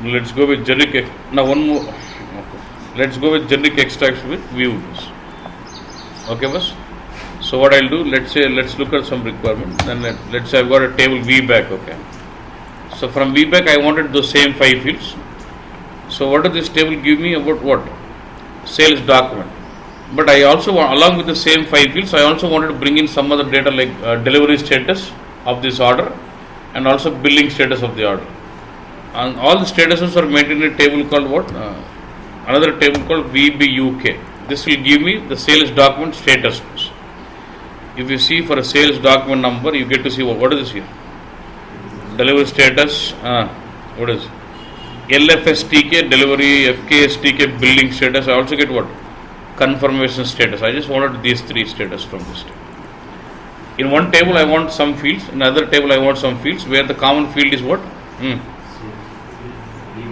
Let's go with generic. Now one more. Let's go with generic extraction with views. Okay, boss. So what I'll do? Let's look at some requirement. Then let's say I've got a table VBAC. Okay. So from VBAC I wanted those same 5 fields. So what does this table give me about what? Sales document. But I also want, along with the same 5 fields, I also wanted to bring in some other data like delivery status of this order and also billing status of the order. And all the statuses are maintained in a table called what? Another table called VBUK. This will give me the sales document status. If you see for a sales document number, you get to see what is this here? Delivery status. What is LFSTK, delivery, FKSTK, billing status. I also get what? Confirmation status. I just wanted these 3 status from this table. In one table I want some fields, in another table I want some fields where the common field is what?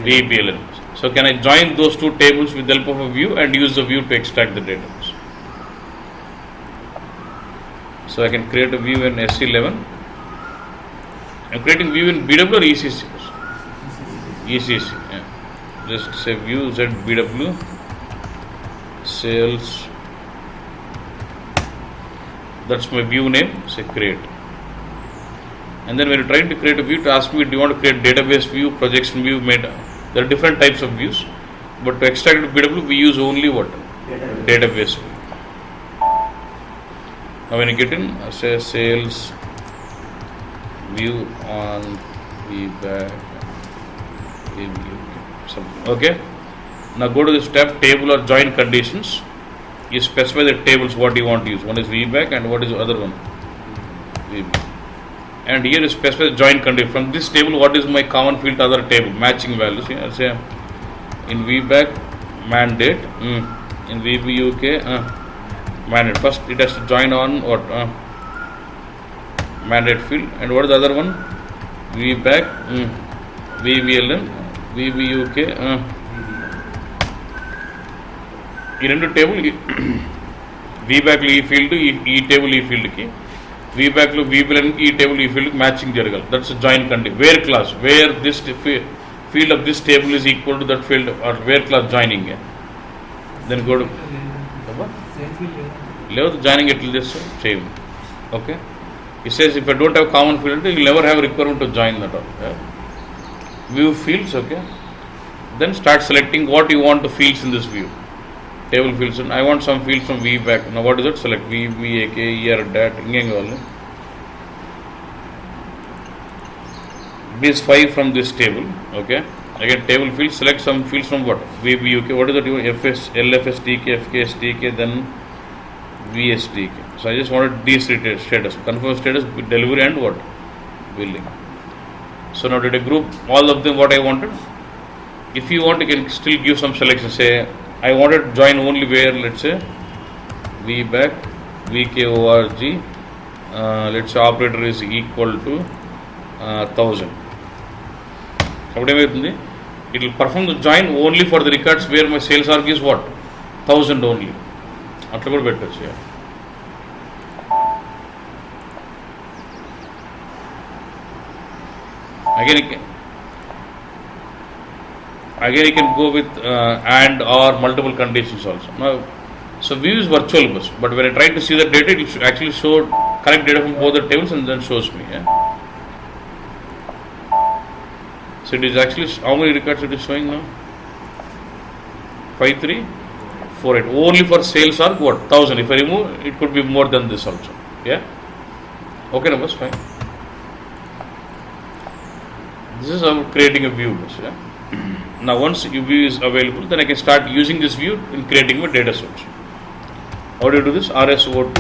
VBLN. So can I join those 2 tables with the help of a view and use the view to extract the data? So I can create a view in SC11. I'm creating view in BW or ECC? ECC. Yeah. Just say view Z BW sales. That's my view name. Say create. And then when you're trying to create a view, to ask me, do you want to create database view, projection view, meta? There are different types of views, but to extract BW, we use only what? Database view. Now when you get in, say sales view on VBAC. Okay. Now go to this tab, table or join conditions. You specify the tables what you want to use. One is VBAC and what is the other one? VBAC. And here you specify the join condition. From this table, what is my common field to other table? Matching values. I'll say in VBAC mandate, in VBUK mandate. First it has to join on what? Mandate field. And what is the other one? VBAC, VBLN, VBUK. ఈ రెండు table VBAC లో ఈ field ఈ table ఈ field కి VBAC లో VBLN కి ఈ టేబుల్ ఈ ఫీల్డ్ కి మ్యాచింగ్ జరగాలి. That's join condition. Where clause where this field of this table is equal to that field or where clause joining. Then go to లేదు జాయినింగ్ ఎట్లా చేస్తాం చేయండి. Okay. It says if I don't have common field you will never have requirement to join that all. View fields. Okay. Then start selecting what you want the fields in this view. Table fields. I want some fields from VBAC. Now what is it? Select VBAK, year, dat. These 5 from this table. Okay. Again table fields. Select some fields from what? VBUK. What is that? FS, LFSTK, FKSTK, then VSTK. So I just wanted these status. Confirm status, delivery and what? Billing. So now did I group all of them what I wanted? If you want, you can still give some selection. Say I wanted to join only where, let's say VBAC, VKORG, let's say operator is equal to 1000. It will perform the join only for the records where my sales arc is what? 1000 only. Again you can go with and or multiple conditions also. Now, so view is virtual bus, but when I try to see the data, it should actually show correct data from both the tables and then shows me. Yeah? So it is actually, how many records it is showing now? 5348. Only for sales are what? 1000. If I remove, it could be more than this also. Yeah. Okay, no, bus fine. This is how creating a view bus. Yeah. Now once view is available, then I can start using this view in creating my data source. How do you do this? RSO2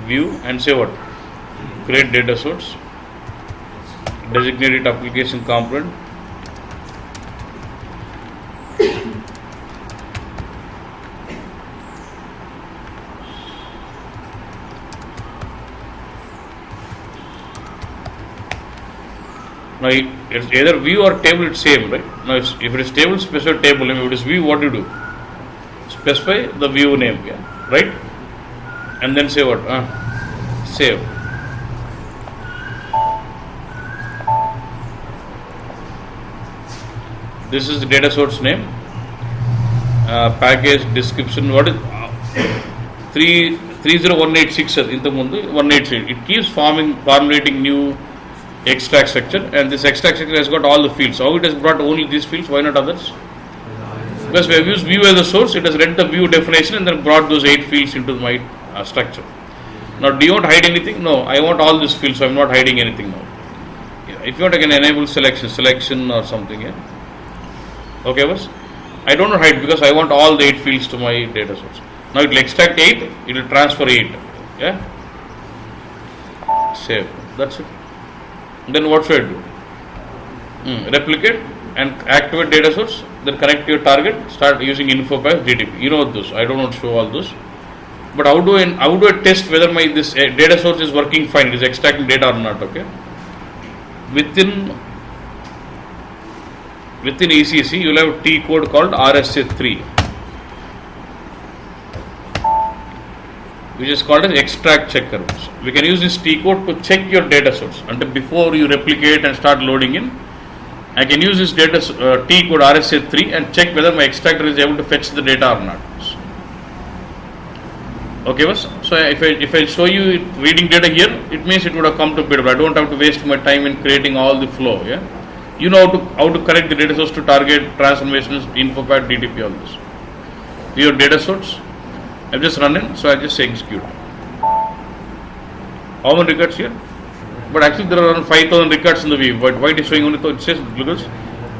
view and say what? Create data source. Designate it application component. Now it's either view or table, it's same, right? Now if it is table, specify table name. If it is view, what do you do? Specify the view name, yeah, right? And then say what? Save. This is the data source name, package description. What is 30186 in the mundu 186? It keeps formulating new extract structure, and this extract structure has got all the fields. How it has brought only these fields? Why not others? Because we have used view as a source, it has read the view definition and then brought those 8 fields into my structure. Now, do you want to hide anything? No, I want all these fields, so I am not hiding anything now. If you want, I can enable selection or something. Yeah. Okay, boss. I don't want to hide because I want all the 8 fields to my data source. Now it will extract 8, it will transfer 8. Yeah. Save. That's it. Then what should I do? Replicate and activate data source. Then connect to your target. Start using InfoPath DTP. You know those. I don't want to show all those. But how do I test whether my this data source is working fine? It is extracting data or not? Okay. Within ECC, you will have a T code called RSA3, which is called as extract checker. We can use this T code to check your data source. And before you replicate and start loading in, I can use this data T code RSA3 and check whether my extractor is able to fetch the data or not. Okay, boss. So if I show you it reading data here, it means it would have come to BW. I don't have to waste my time in creating all the flow. Yeah, you know how to connect the data source to target, transformations, InfoPath, DTP, all this. Your data source. I've just run in, so I just say execute. How many records here? But actually there are around 5,000 records in the view. But why it is showing only? It says because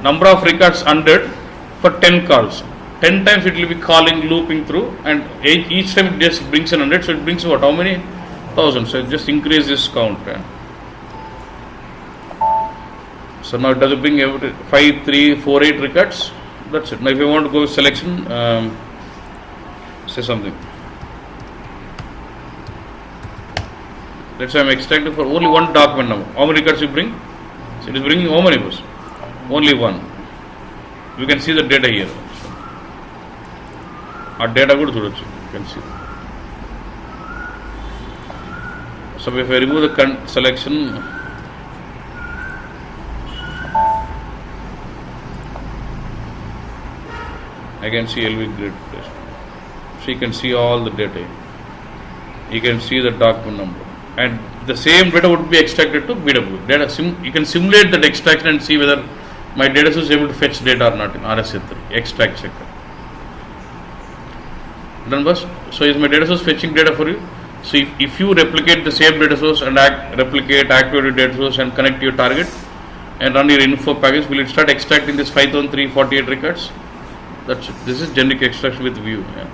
number of records 100 for 10 calls. 10 times it will be calling, looping through, and each time it just brings in 100. So it brings what? How many? 1,000. So it just increase this count. So now it does bring every 5, 3, 4, 8 records. That's it. Now if you want to go with selection, say something. Let's say I'm extracting for only one document now. How many records you bring? So it is bringing how many bus? Only one. We can see the data here. Our data good you can see. So if I remove the selection, I can see LV grid. So you can see all the data. You can see the document number. And the same data would be extracted to BW. You can simulate that extraction and see whether my data source is able to fetch data or not in RSA3, extract checker. Done, boss? So is my data source fetching data for you? So if you replicate the same data source and activate your data source and connect to your target and run your info package, will it start extracting this 5,348 records? That's it. This is generic extraction with view. Yeah.